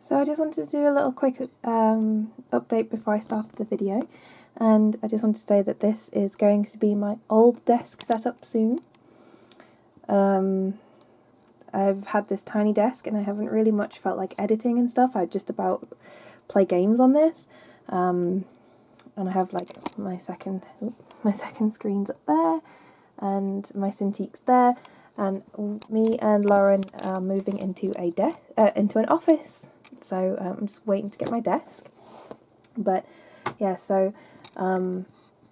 So I just wanted to do a little quick update before I start the video, and I just wanted to say that this is going to be my old desk setup soon. I've had this tiny desk and I haven't really much felt like editing and stuff. I just about play games on this, and I have like my second screen's up there, and my Cintiq's there, and me and Lauren are moving into into an office. So I'm just waiting to get my desk. But yeah, so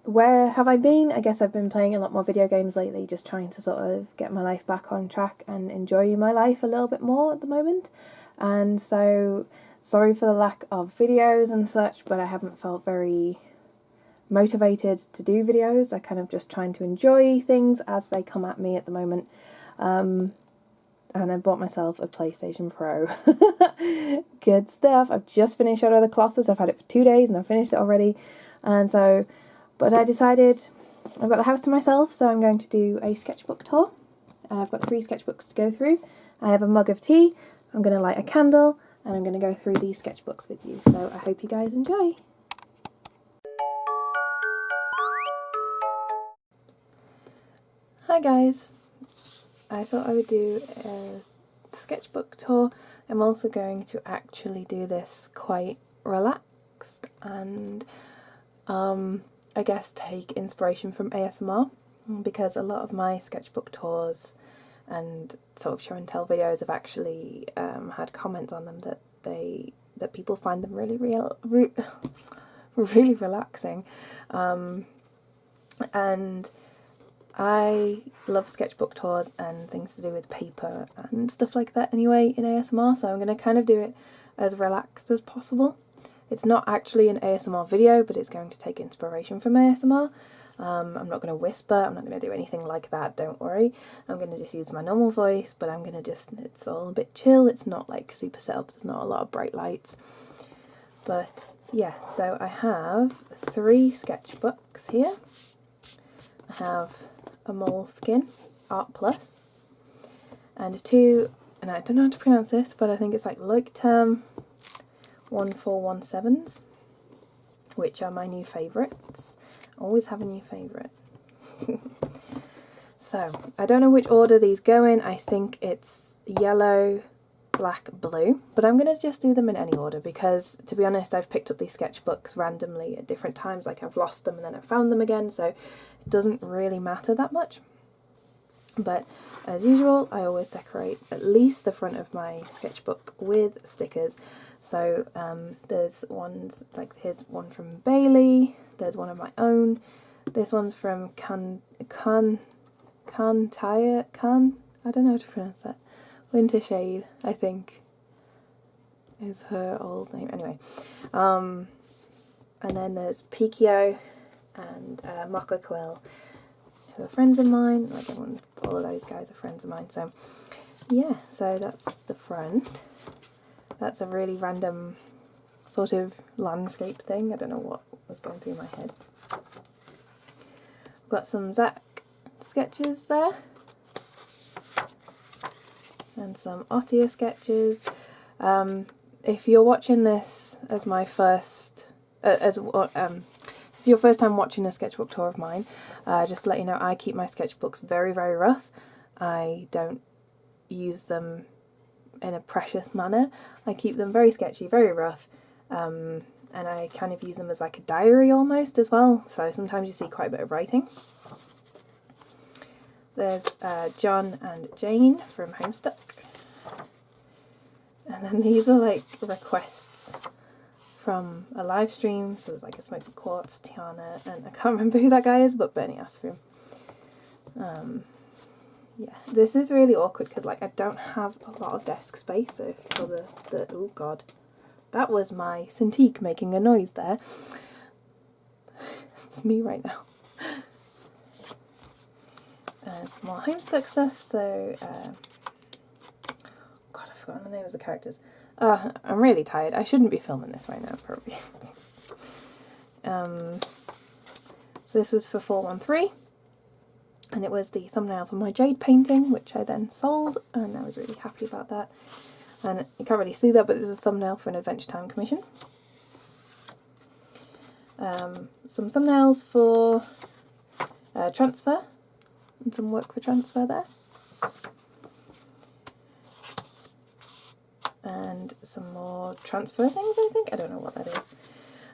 where have I been? I guess I've been playing a lot more video games lately, just trying to sort of get my life back on track and enjoy my life a little bit more at the moment. And so sorry for the lack of videos and such, but I haven't felt very motivated to do videos. I kind of just trying to enjoy things as they come at me at the moment. And I bought myself a PlayStation Pro. Good stuff. I've just finished Shadow of the Colossus. I've had it for 2 days and I've finished it already. And so, but I decided I've got the house to myself, so I'm going to do a sketchbook tour. And I've got 3 sketchbooks to go through. I have a mug of tea, I'm going to light a candle, and I'm going to go through these sketchbooks with you. So I hope you guys enjoy. Hi guys. I thought I would do a sketchbook tour. I'm also going to actually do this quite relaxed and I guess take inspiration from ASMR, because a lot of my sketchbook tours and sort of show and tell videos have actually had comments on them that people find them really really relaxing, and I love sketchbook tours and things to do with paper and stuff like that anyway in ASMR, so I'm going to kind of do it as relaxed as possible. It's not actually an ASMR video, but it's going to take inspiration from ASMR. I'm not going to whisper, I'm not going to do anything like that, don't worry. I'm going to just use my normal voice, but I'm going to it's all a bit chill, it's not like super set up, there's not a lot of bright lights. But yeah, so I have 3 sketchbooks here. I have a Moleskine Art Plus, and 2, and I don't know how to pronounce this, but I think it's like Leuchtterm 1417s, which are my new favourites. Always have a new favourite. So, I don't know which order these go in. I think it's yellow, black, blue, but I'm going to just do them in any order because, to be honest, I've picked up these sketchbooks randomly at different times. Like, I've lost them and then I've found them again, so it doesn't really matter that much. But as usual, I always decorate at least the front of my sketchbook with stickers. So there's ones, like here's one from Bailey, there's one of my own, this one's from I don't know how to pronounce that, Wintershade, I think is her old name, anyway. And then there's Pikio and Mocha Quill, who are friends of mine. Like all of those guys are friends of mine. So yeah, so that's the front. That's a really random sort of landscape thing. I don't know what was going through my head. I've got some Zach sketches there, and some Otia sketches. If you're watching this as my first, this is your first time watching a sketchbook tour of mine, just to let you know, I keep my sketchbooks very, very rough. I don't use them in a precious manner. I keep them very sketchy, very rough, and I kind of use them as like a diary almost as well, so sometimes you see quite a bit of writing. There's John and Jane from Homestuck, and then these were like requests from a live stream, so there's like a Smoke the Quartz, Tiana, and I can't remember who that guy is, but Bernie asked for him. Yeah, this is really awkward because like I don't have a lot of desk space, so for the oh god, that was my Cintiq making a noise there. It's me right now. Some more Homestuck stuff, so god, I've forgotten the name of the characters. I'm really tired. I shouldn't be filming this right now, probably. So this was for 413. And it was the thumbnail for my jade painting, which I then sold, and I was really happy about that. And you can't really see that, but this is a thumbnail for an Adventure Time commission. Some thumbnails for transfer, and some work for transfer there. And some more transfer things, I think. I don't know what that is.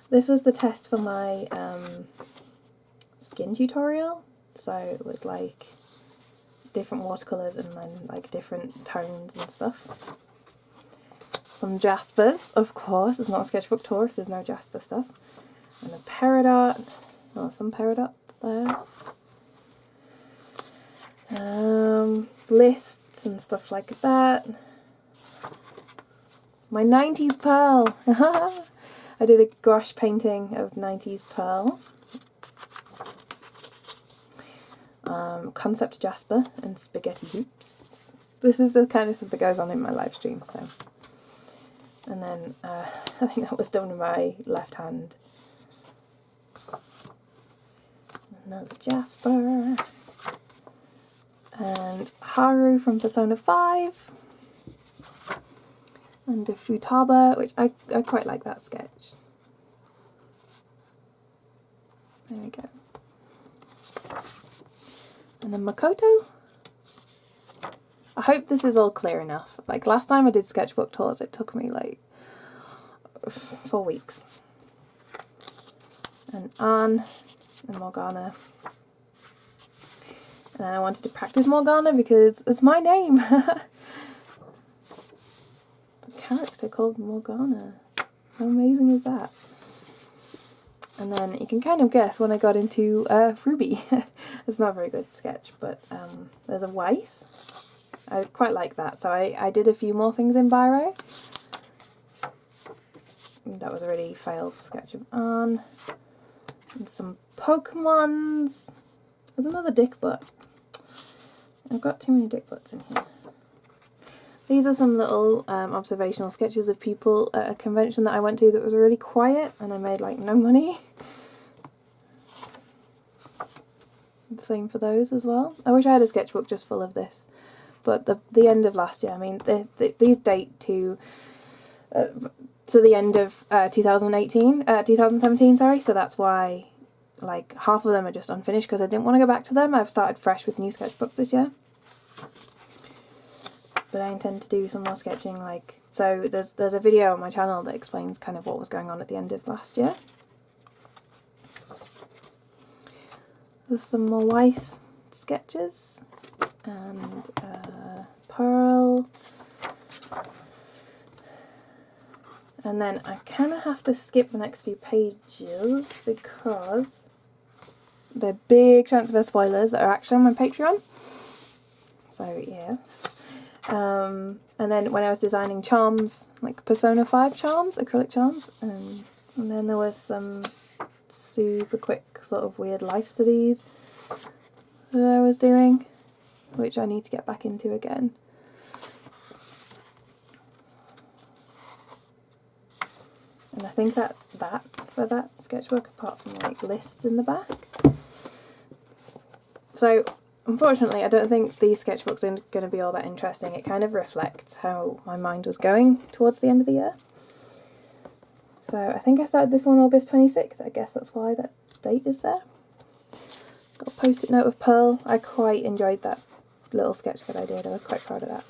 This was the test for my skin tutorial. So it was like different watercolours and then like different tones and stuff. Some Jaspers, of course. It's not a sketchbook tour if there's no Jasper stuff. And a peridot. Oh, some peridots there. Lists and stuff like that. My 90s pearl. I did a gouache painting of 90s pearl. Concept Jasper and spaghetti hoops. This is the kind of stuff that goes on in my live stream. So, and then I think that was done with my left hand. Another Jasper. And Haru from Persona 5. And a Futaba, which I quite like that sketch. There we go. And then Makoto. I hope this is all clear enough. Like last time I did sketchbook tours, it took me like 4 weeks. And Anne and Morgana. And then I wanted to practice Morgana because it's my name. A character called Morgana. How amazing is that? And then you can kind of guess when I got into Ruby. It's not a very good sketch, but there's a Weiss. I quite like that. So I did a few more things in Biro. That was a really failed sketch of Anne. And some Pokemons. There's another dick butt. I've got too many dick butts in here. These are some little observational sketches of people at a convention that I went to that was really quiet and I made like no money. The same for those as well. I wish I had a sketchbook just full of this. But the end of last year, I mean, these date to the end of 2017, sorry, so that's why like half of them are just unfinished because I didn't want to go back to them. I've started fresh with new sketchbooks this year. But I intend to do some more sketching, like, so there's a video on my channel that explains kind of what was going on at the end of last year. There's some more Weiss sketches, and Pearl. And then I kind of have to skip the next few pages because they're big transfer spoilers that are actually on my Patreon. So yeah. And then when I was designing charms, like Persona 5 charms, acrylic charms, and then there was some super quick sort of weird life studies that I was doing, which I need to get back into again. And I think that's that for that sketchbook, apart from like lists in the back. So unfortunately, I don't think these sketchbooks are going to be all that interesting. It kind of reflects how my mind was going towards the end of the year. So I think I started this one August 26th. I guess that's why that date is there. Got a post-it note of Pearl. I quite enjoyed that little sketch that I did. I was quite proud of that.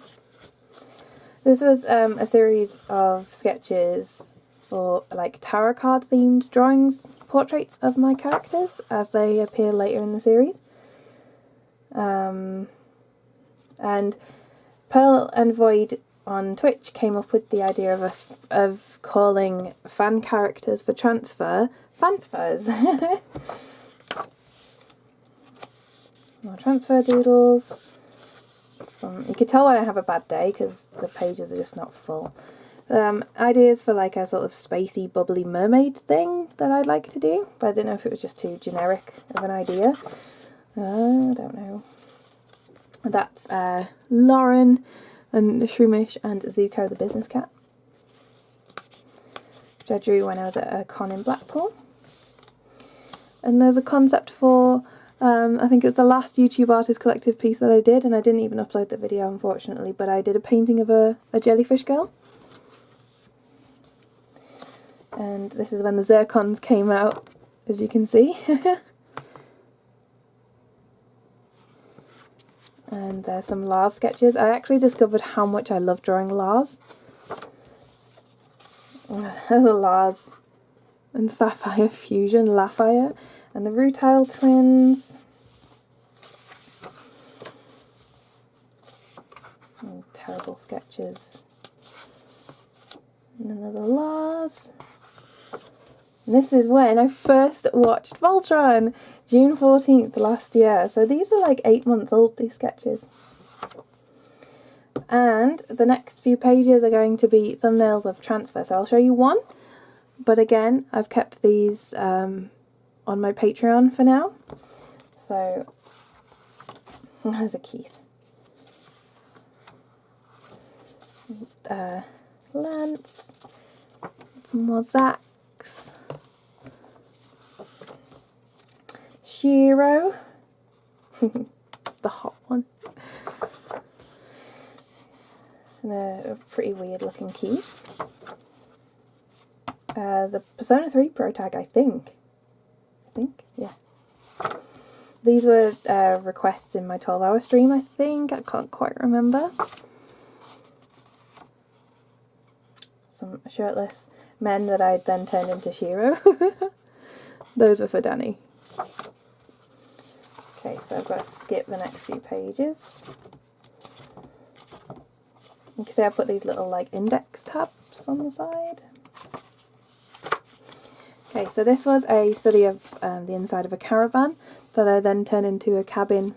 This was a series of sketches for like tarot card themed drawings, portraits of my characters as they appear later in the series. And Pearl and Void on Twitch came up with the idea of calling fan characters for transfer fansfers. More transfer doodles. You could tell when I have a bad day because the pages are just not full. Ideas for like a sort of spacey, bubbly mermaid thing that I'd like to do, but I didn't know if it was just too generic of an idea. I don't know. That's Lauren and Shroomish and Zuko the business cat, which I drew when I was at a con in Blackpool. And there's a concept for I think it was the last YouTube Artist Collective piece that I did, and I didn't even upload the video unfortunately, but I did a painting of a jellyfish girl. And this is when the zircons came out, as you can see. And there's some Lars sketches. I actually discovered how much I love drawing Lars. There's a Lars and Sapphire Fusion, Lafayette, and the Rutile twins. Oh, terrible sketches. And another Lars. And this is when I first watched Voltron, June 14th last year. So these are like 8 months old, these sketches. And the next few pages are going to be thumbnails of transfer. So I'll show you one. But again, I've kept these on my Patreon for now. So there's a Keith. Lance. Some more Zacks. Shiro. The hot one. And a pretty weird looking key. The Persona 3 Pro tag, I think, yeah. These were requests in my 12-hour stream, I think. I can't quite remember. Some shirtless men that I'd then turned into Shiro. Those are for Danny. Okay, so I've got to skip the next few pages. You can see I put these little like index tabs on the side. Okay, so this was a study of the inside of a caravan that I then turned into a cabin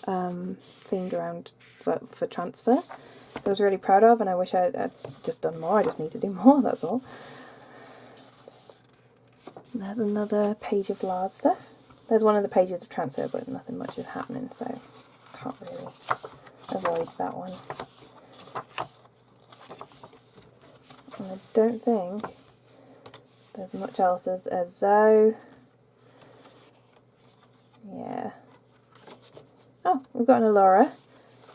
themed around for transfer. So I was really proud of, and I wish I'd just done more. I just need to do more, that's all. There's another page of Lars stuff. There's one of the pages of transfer, but nothing much is happening, so can't really avoid that one. And I don't think there's much else. There's a Zoe. Yeah. Oh, we've got an Allura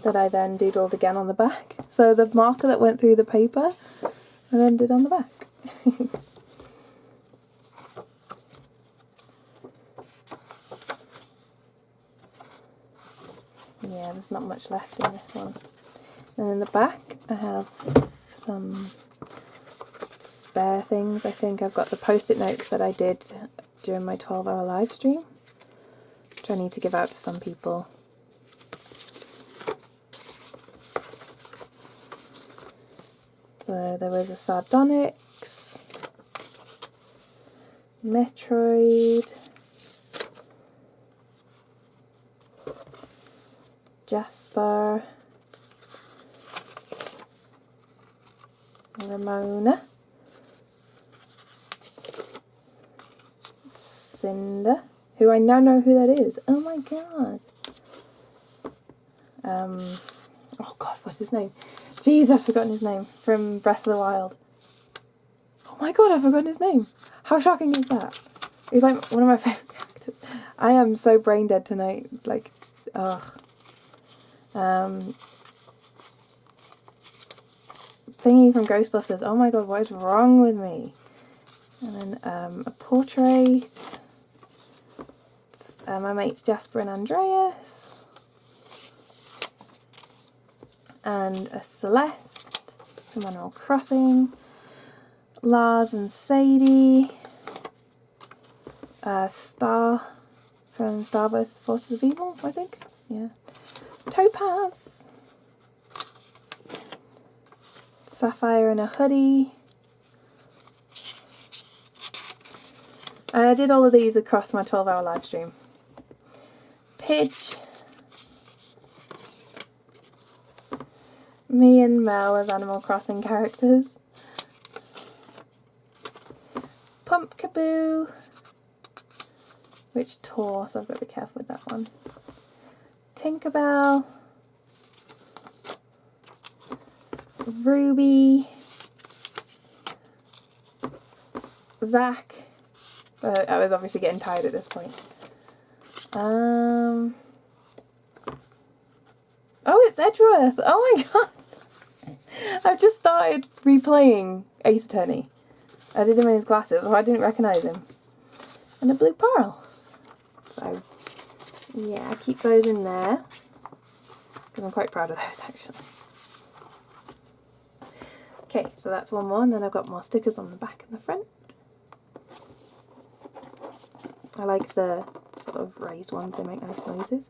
that I then doodled again on the back. So the marker that went through the paper, I then did on the back. Yeah, there's not much left in this one. And in the back I have some spare things. I think I've got the post-it notes that I did during my 12-hour live stream, which I need to give out to some people. So there was a Sardonyx, Metroid, Jasper, Ramona, Cinder, who I now know who that is. Oh my god. Oh god, what's his name? Jeez, I've forgotten his name. From Breath of the Wild. Oh my god, I've forgotten his name. How shocking is that? He's like one of my favourite characters. I am so brain dead tonight. Like, ugh. Thingy from Ghostbusters. Oh my god, what is wrong with me? And then a portrait. My mates Jasper and Andreas. And a Celeste from Animal Crossing. Lars and Sadie. Star from Starburst Forces of Evil, I think. Yeah. Topaz. Sapphire in a hoodie. I did all of these across my 12-hour live stream. Pidge. Me and Mel as Animal Crossing characters. Pumpkaboo. Which tore, so I've got to be careful with that one. Tinkerbell. Ruby. Zach. I was obviously getting tired at this point. Oh, it's Edgeworth! Oh my god! I've just started replaying Ace Attorney. I did him in his glasses, so I didn't recognise him. And a blue pearl. So, yeah, I keep those in there. Because I'm quite proud of those, actually. Okay, so that's one more, and then I've got more stickers on the back and the front. I like the sort of raised ones, they make nice noises.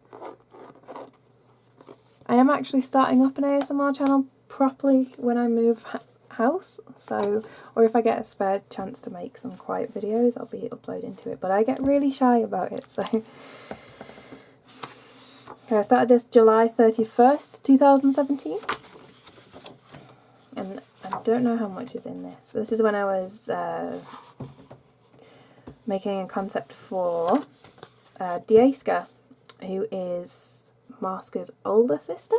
I am actually starting up an ASMR channel properly when I move house, so, or if I get a spare chance to make some quiet videos, I'll be uploading to it, but I get really shy about it, so. Okay, I started this July 31st, 2017, and I don't know how much is in this, but this is when I was making a concept for Diaska, who is Marska's older sister.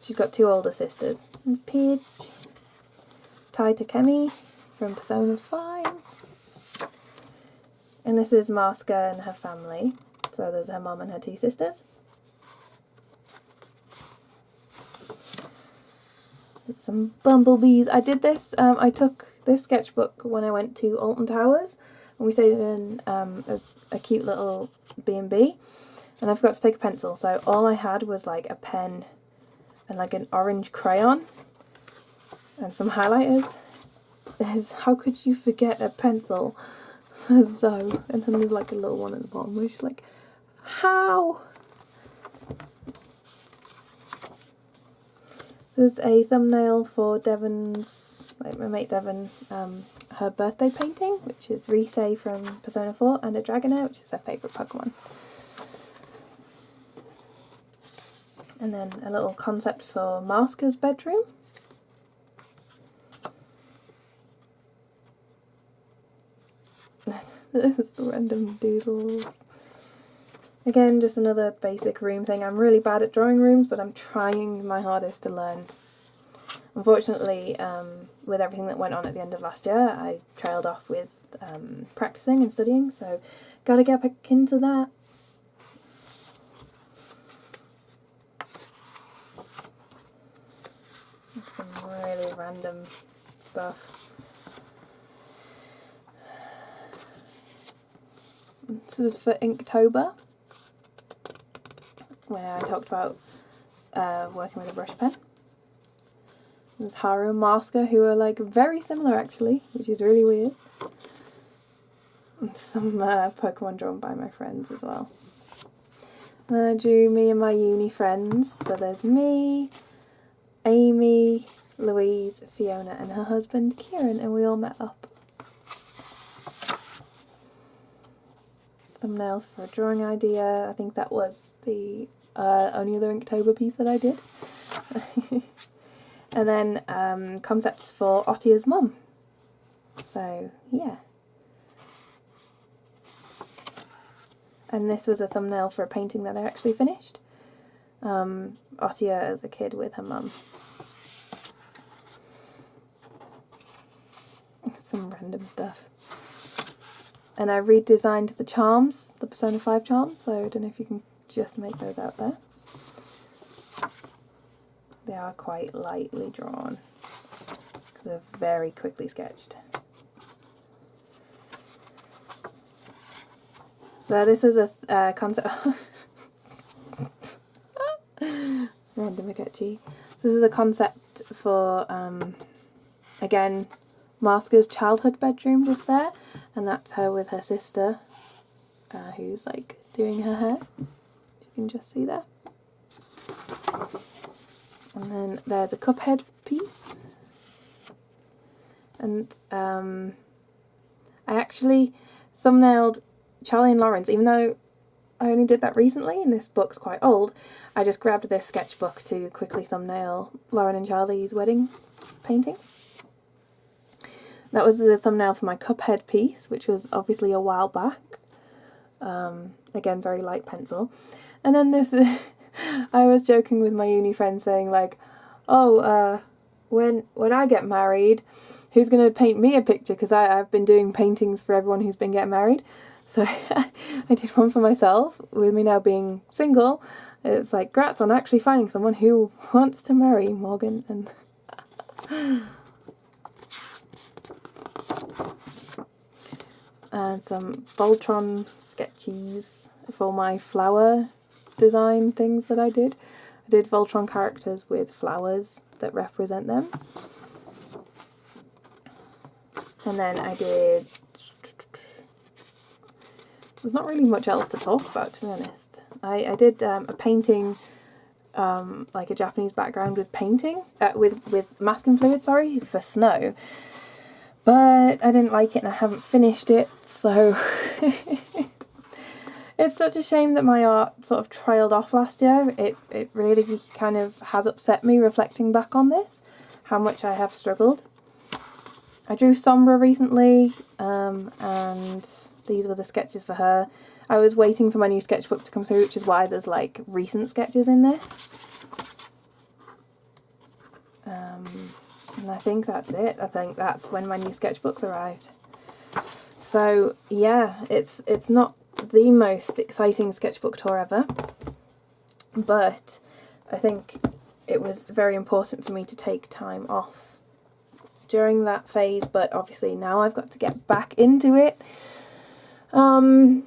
She's got two older sisters. There's Paige, Tai Takemi from Persona 5. And this is Marska and her family. So there's her mum and her two sisters. With some bumblebees. I did this, I took this sketchbook when I went to Alton Towers. And we stayed in a cute little B&B. And I forgot to take a pencil. So all I had was like a pen and like an orange crayon and some highlighters. How could you forget a pencil? So, and then there's like a little one at the bottom where she's like, how? There's a thumbnail for Devon's, like my mate Devon, her birthday painting, which is Rise from Persona 4, and a Dragonair, which is her favourite Pokemon. And then a little concept for Marska's bedroom. Random doodles. Again, just another basic room thing. I'm really bad at drawing rooms, but I'm trying my hardest to learn. Unfortunately, with everything that went on at the end of last year, I trailed off with practicing and studying, so gotta get back into that. Some really random stuff. This was for Inktober, where I talked about working with a brush pen. There's Haru and Marska, who are like very similar actually, which is really weird. And some Pokemon drawn by my friends as well. And then I drew me and my uni friends. So there's me, Amy, Louise, Fiona and her husband Kieran, and we all met up. Thumbnails for a drawing idea. I think that was the only other Inktober piece that I did. And then concepts for Ottia's mum. So yeah. And this was a thumbnail for a painting that I actually finished. Ottia as a kid with her mum. Some random stuff. And I redesigned the charms, the Persona 5 charms, so I don't know if you can just make those out there. They are quite lightly drawn, because they're very quickly sketched. So this is a concept... Random Akechi. So this is a concept for, again, Marska's childhood bedroom just there, and that's her with her sister, who's like doing her hair. You can just see there. And then there's a Cuphead piece, and I actually thumbnailed Charlie and Lawrence, even though I only did that recently and this book's quite old. I just grabbed this sketchbook to quickly thumbnail Lauren and Charlie's wedding painting. That was the thumbnail for my Cuphead piece, which was obviously a while back. Again, very light pencil. And then this, I was joking with my uni friend saying like, oh, when I get married, who's going to paint me a picture? Because I've been doing paintings for everyone who's been getting married. So I did one for myself, with me now being single. It's like, grats on actually finding someone who wants to marry Morgan. And some Voltron sketches for my flower design things that I did. I did Voltron characters with flowers that represent them. And then I did... There's not really much else to talk about, to be honest. I did a painting, like a Japanese background with painting, with masking fluid, sorry, for snow. But I didn't like it and I haven't finished it, so it's such a shame that my art sort of trailed off last year. It really kind of has upset me reflecting back on this, how much I have struggled. I drew Sombra recently, and these were the sketches for her. I was waiting for my new sketchbook to come through, which is why there's like recent sketches in this. And I think that's it. I think that's when my new sketchbooks arrived. So yeah, it's not the most exciting sketchbook tour ever, but I think it was very important for me to take time off during that phase, but obviously now I've got to get back into it. And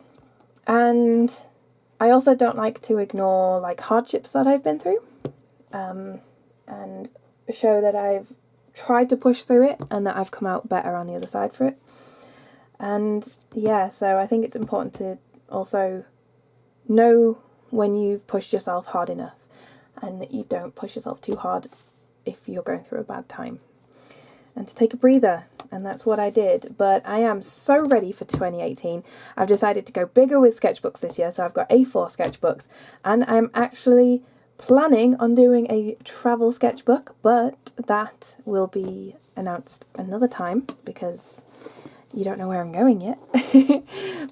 I also don't like to ignore like hardships that I've been through, and show that I've tried to push through it and that I've come out better on the other side for it. And yeah, so I think it's important to also know when you've pushed yourself hard enough and that you don't push yourself too hard if you're going through a bad time. And to take a breather, and that's what I did. But I am so ready for 2018. I've decided to go bigger with sketchbooks this year, so I've got A4 sketchbooks, and I'm actually planning on doing a travel sketchbook, but that will be announced another time because you don't know where I'm going yet.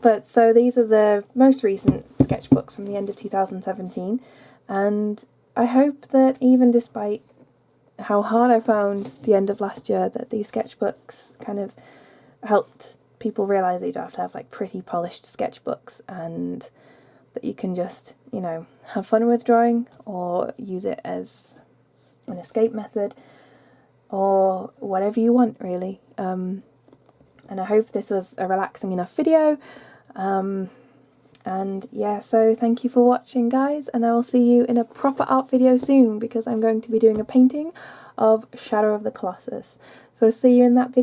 But so these are the most recent sketchbooks from the end of 2017, and I hope that even despite how hard I found the end of last year, that these sketchbooks kind of helped people realise that you don't have to have like pretty polished sketchbooks, and that you can just, you know, have fun with drawing or use it as an escape method or whatever you want, really. And I hope this was a relaxing enough video. And yeah, so thank you for watching, guys, and I will see you in a proper art video soon because I'm going to be doing a painting of Shadow of the Colossus. So see you in that video.